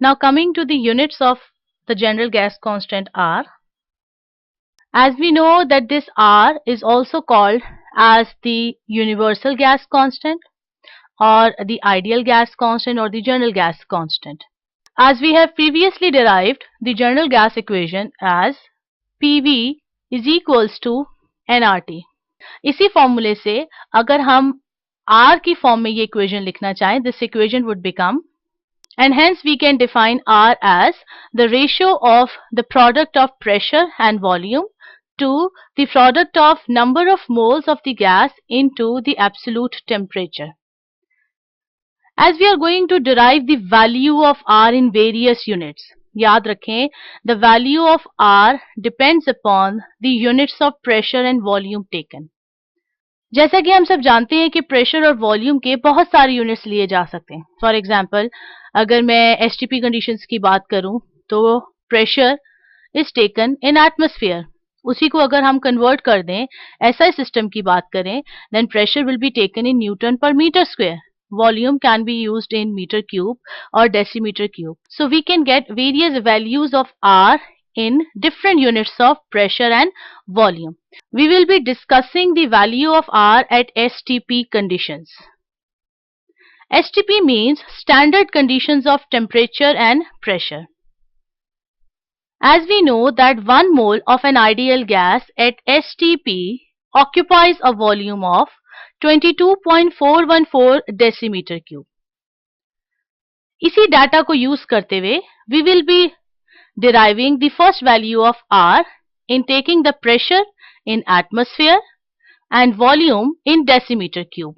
Now coming to the units of the general gas constant R. As we know that this R is also called as the universal gas constant or the ideal gas constant or the general gas constant. As we have previously derived the general gas equation as PV is equals to nRT. इसी फॉर्मूले से अगर हम R की form में ये equation लिखना चाहें, this equation would become, and hence we can define R as the ratio of the product of pressure and volume to the product of number of moles of the gas into the absolute temperature. As we are going to derive the value of R in various units, याद रखें, the value of R depends upon the units of pressure and volume taken. जैसा कि हम सब जानते हैं कि pressure और वॉल्यूम के बहुत सारे यूनिट्स लिए जा सकते हैं. फॉर एग्जांपल, अगर मैं एसटीपी कंडीशंस की बात करूं तो pressure is taken in atmosphere. उसी को अगर हम कन्वर्ट कर दें एसआई सिस्टम की बात करें, then pressure will be taken in newton पर metre square. Volume can be used in meter cube or decimeter cube. So we can get various values of R in different units of pressure and volume. We will be discussing the value of R at STP conditions. STP means standard conditions of temperature and pressure. As we know that 1 mole of an ideal gas at STP occupies a volume of 22.414 decimeter cube. इसी data को use करते हुए we will be deriving the first value of R in taking the pressure in atmosphere and volume in decimeter cube.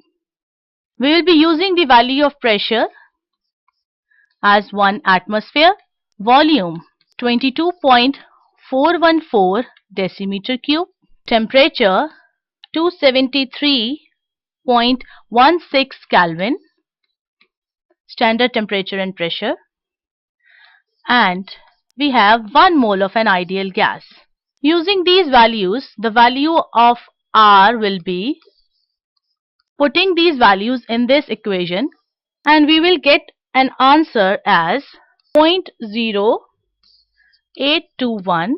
We will be using the value of pressure as 1 atmosphere, volume 22.414 decimeter cube, temperature 273.16 Kelvin, standard temperature and pressure, and we have 1 mole of an ideal gas. Using these values, the value of R will be, putting these values in this equation, and we will get an answer as 0.0821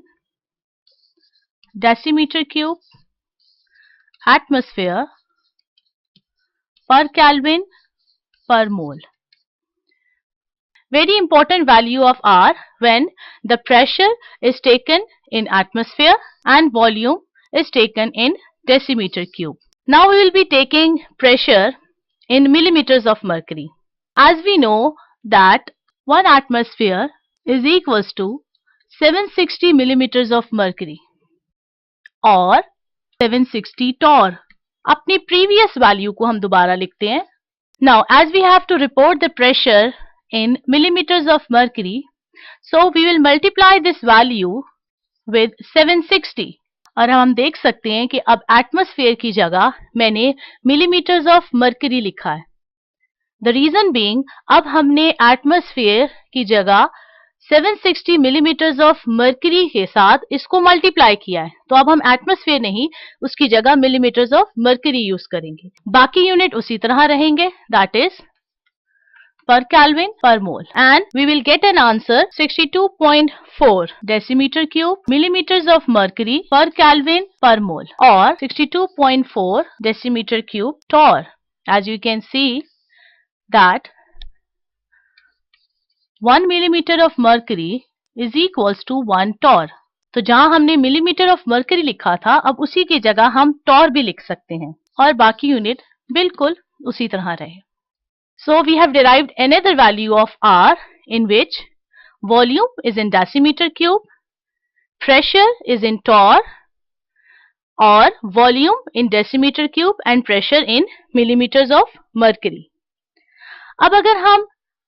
decimeter cube atmosphere per Kelvin per mole. Very important value of R when the pressure is taken in atmosphere and volume is taken in decimeter cube. Now we will be taking pressure in millimeters of mercury. As we know that 1 atmosphere is equals to 760 millimeters of mercury or 760 torr. अपनी previous value को हम दोबारा लिखते हैं. Now as we have to report the pressure in millimeters of mercury, so we will multiply this value with 760. और हम देख सकते हैं कि अब एटमॉस्फेयर की जगह मैंने millimeters of mercury लिखा है. The reason being, अब हमने एटमॉस्फेयर की जगह 760 millimeters of mercury के साथ इसको मल्टीप्लाई किया है, तो अब हम एटमॉस्फेयर नहीं उसकी जगह millimeters of mercury यूज करेंगे. बाकी यूनिट उसी तरह रहेंगे, that is per Kelvin per mole, and we will get an answer 62.4 decimeter cube millimeters of mercury per Kelvin per mole or 62.4 decimeter cube torr. As you can see that 1 millimeter of mercury is equals to 1 torr. तो जहां हमने millimeter of mercury लिखा था, अब उसी की जगह हम torr भी लिख सकते हैं और बाकी यूनिट बिल्कुल उसी तरह रहे. So we have derived another value of R in which volume is in decimeter cube, pressure is in torr or volume in decimeter cube and pressure in millimeters of mercury. अब अगर हम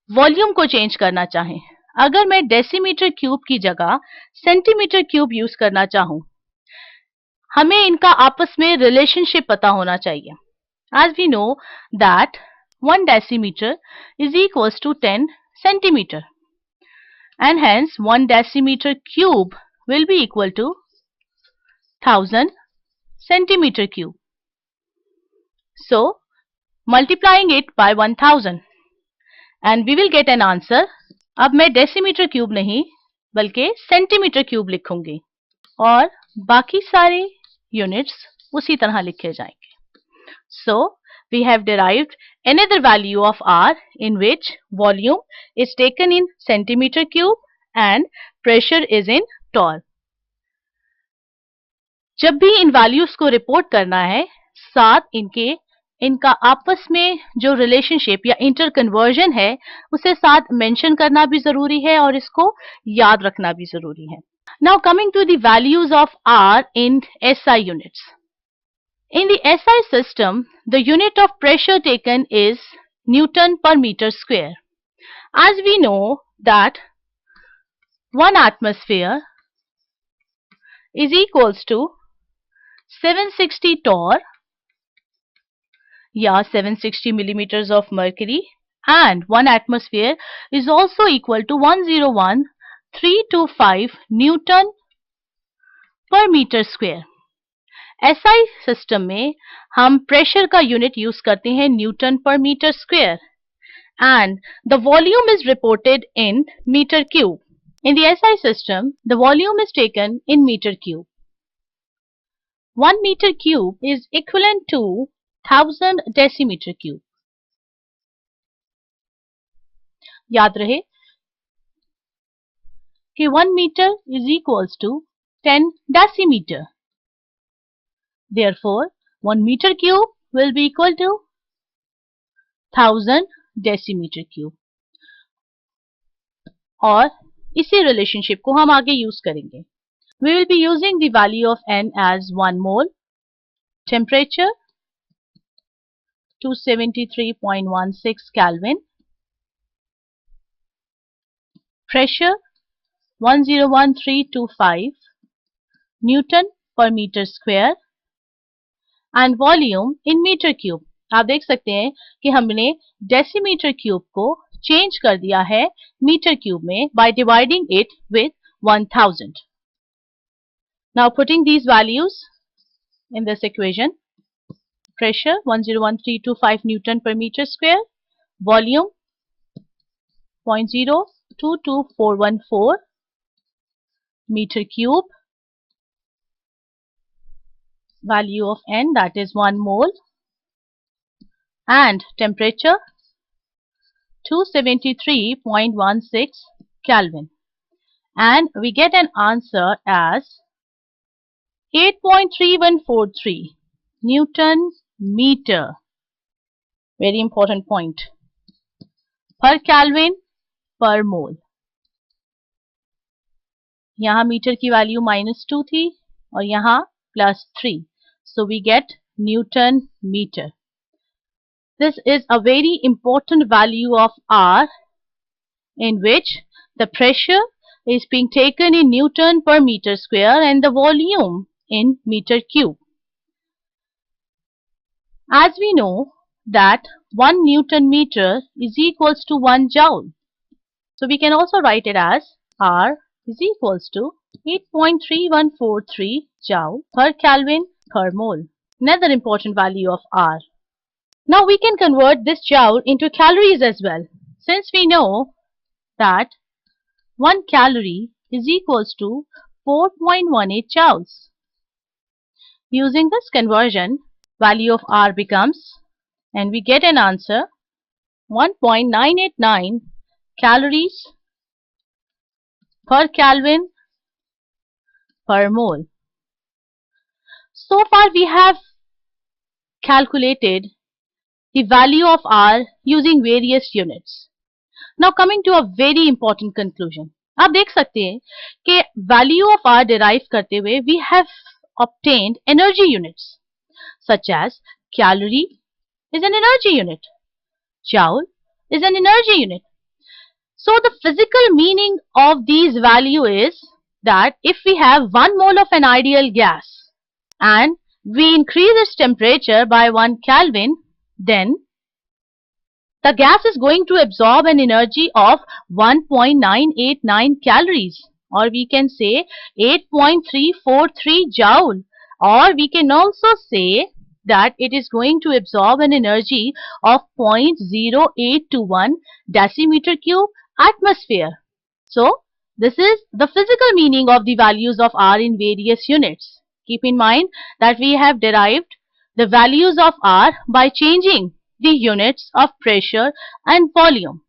volume को change करना चाहें, अगर मैं decimetre cube की जगह सेंटीमीटर क्यूब यूज करना चाहूं, हमें इनका आपस में रिलेशनशिप पता होना चाहिए. As we know that 1 decimeter is equals to 10 centimeter and hence 1 decimeter cube will be equal to 1000 centimeter cube. So multiplying it by 1000 and we will get an answer अब मैं डेसीमीटर क्यूब नहीं बल्कि centimetre cube लिखूंगी और बाकी सारे units उसी तरह लिखे जाएंगे. So we have derived another value of R in which volume is taken in centimeter cube and pressure is in torr. जब भी इन वैल्यूज को रिपोर्ट करना है, साथ इनका आपस में जो रिलेशनशिप या इंटर कन्वर्जन है उसे साथ मेंशन करना भी जरूरी है और इसको याद रखना भी जरूरी है. Now coming to the values of R in SI units. In the SI system, the unit of pressure taken is Newton per meter square. As we know that 1 atmosphere is equals to 760 torr या 760 millimeters of mercury and 1 atmosphere is also equal to 101,325 Newton per meter square. SI system में हम pressure का unit use करते हैं newton पर metre square and the volume is reported in meter cube. In the SI system, the volume is taken in meter cube. 1 meter cube is equivalent to 1000 decimeter cube. याद रहे कि 1 meter is equals to 10 decimeter. Therefore, 1 meter cube will be equal to 1000 decimeter cube. और इसी relationship को हम आगे use करेंगे. We will be using the value of N as 1 mole, temperature 273.16 Kelvin, pressure 101,325 Newton per meter square and volume in meter cube. आप देख सकते हैं कि हमने डेसीमीटर क्यूब को चेंज कर दिया है मीटर क्यूब में by dividing it with 1000. Now putting these values in this equation, pressure 101,325 Newton per meter square, volume 0.022414 meter cube, value of N that is 1 mole, and temperature 273.16 Kelvin, and we get an answer as 8.3143 Newton meter. Very important point. Per Kelvin per mole. यहाँ metre की value -2 थी और यहाँ +3. So we get Newton meter. This is a very important value of R in which the pressure is being taken in Newton per meter square and the volume in meter cube. As we know that 1 Newton meter is equals to 1 joule. So we can also write it as R is equals to 8.3143 joule per Kelvin per mole. Another important value of R. Now we can convert this joule into calories as well, since we know that 1 calorie is equals to 4.18 joules. Using this conversion, value of R becomes, and we get an answer, 1.989 calories per Kelvin per mole. So far we have calculated the value of R using various units. Now coming to a very important conclusion. आप देख सकते हैं कि value of R derive करते हुए we have obtained energy units such as calorie is an energy unit, joule is an energy unit. So the physical meaning of these value is that if we have 1 mole of an ideal gas and we increase its temperature by 1 Kelvin, then the gas is going to absorb an energy of 1.989 calories, or we can say 8.343 joule, or we can also say that it is going to absorb an energy of 0.0821 decimeter cube atmosphere. So this is the physical meaning of the values of R in various units. Keep in mind that we have derived the values of R by changing the units of pressure and volume.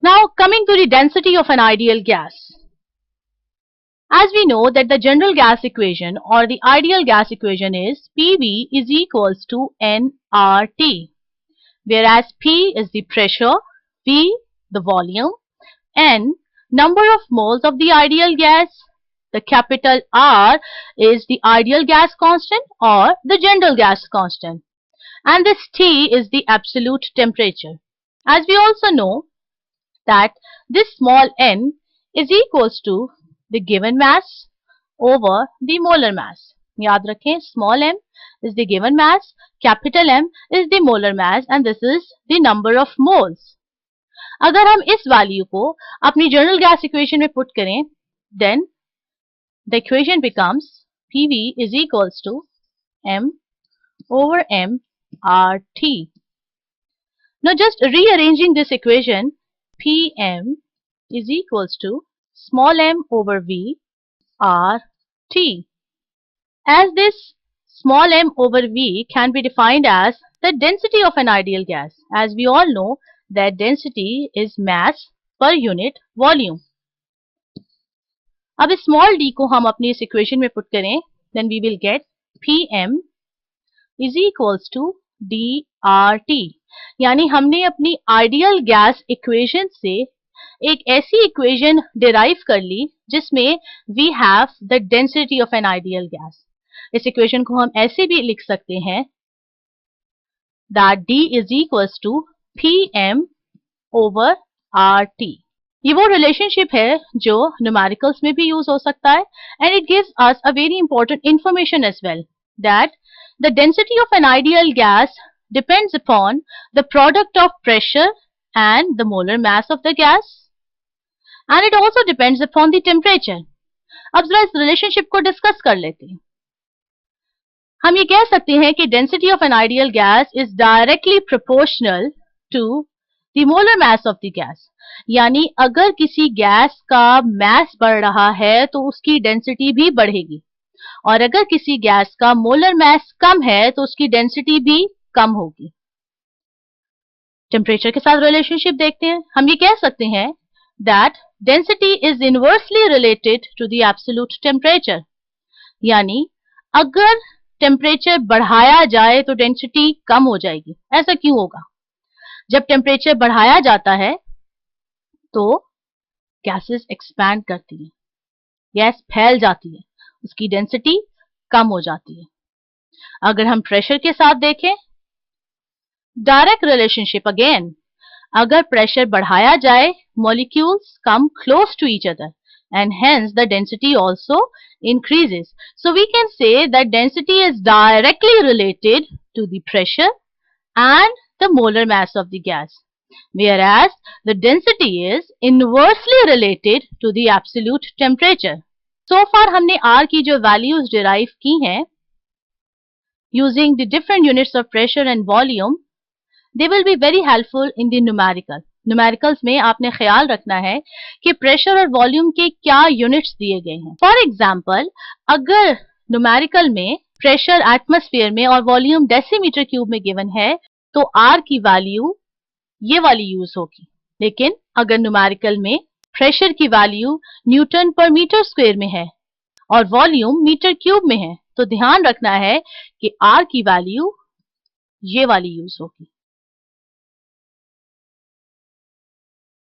Now coming to the density of an ideal gas. As we know that the general gas equation or the ideal gas equation is PV is equals to nRT, whereas P is the pressure, V the volume, N number of moles of the ideal gas, the capital R is the ideal gas constant or the general gas constant, and this T is the absolute temperature. As we also know that this small n is equals to the given mass over the molar mass. याद रखें, small m is the given mass, capital M is the molar mass, and this is the number of moles. अगर हम इस value को अपनी general gas equation में put करें, then the equation becomes PV is equals to M over M RT. Now just rearranging this equation, PM is equals to small m over V RT. As this small m over V can be defined as the density of an ideal gas. As we all know that density is mass per unit volume. अब इस small d को हम अपनी इस equation में put करें, then we will get PM is equals to DRT. यानी हमने अपनी आइडियल गैस इक्वेशन से एक ऐसी इक्वेशन डिराइव कर ली जिसमें we have the density of an ideal gas. इस इक्वेशन को हम ऐसे भी लिख सकते हैं that D is equals to PM over RT. ये वो रिलेशनशिप है जो न्यूमेरिकल्स में भी यूज हो सकता है, and it gives us a very important information as well, that the density of an ideal gas depends upon the product of pressure and the molar mass of the gas, and it also depends upon the temperature. अब जरा इस relationship को discuss कर लेते हैं. हम ये कह सकते हैं कि density of an ideal gas is directly proportional to the molar mass of the gas. यानी अगर किसी गैस का मास बढ़ रहा है तो उसकी डेंसिटी भी बढ़ेगी, और अगर किसी गैस का मोलर मास कम है तो उसकी डेंसिटी भी कम होगी. टेम्परेचर के साथ रिलेशनशिप देखते हैं. हम ये कह सकते हैं that density is inversely related to the absolute temperature. यानी अगर टेम्परेचर बढ़ाया जाए तो डेंसिटी कम हो जाएगी. ऐसा क्यों होगा? जब टेम्परेचर बढ़ाया जाता है तो गैसेस एक्सपैंड करती है, गैस फैल जाती है, उसकी डेंसिटी कम हो जाती है. अगर हम प्रेशर के साथ देखें, डायरेक्ट रिलेशनशिप अगेन. अगर प्रेशर बढ़ाया जाए, molecules come close to each other and hence the density also increases. So we can say that density is directly related to the pressure and the molar mass of the gas, whereas the density is inversely related to the absolute temperature. So far हमने R की जो values derive की हैं using the different units of pressure and volume, they will be very helpful in the numerical. Numericals में आपने ख्याल रखना है कि प्रेशर और वॉल्यूम के क्या यूनिट्स दिए गए हैं. फॉर एग्जाम्पल, अगर न्यूमेरिकल में प्रेशर एटमॉस्फेयर में और वॉल्यूम डेसीमीटर क्यूब में गिवन है तो आर की वैल्यू ये वाली यूज होगी. लेकिन अगर न्यूमेरिकल में प्रेशर की वैल्यू न्यूटन पर मीटर स्क्वायर में है और वॉल्यूम मीटर क्यूब में है तो ध्यान रखना है कि आर की वैल्यू ये वाली यूज होगी.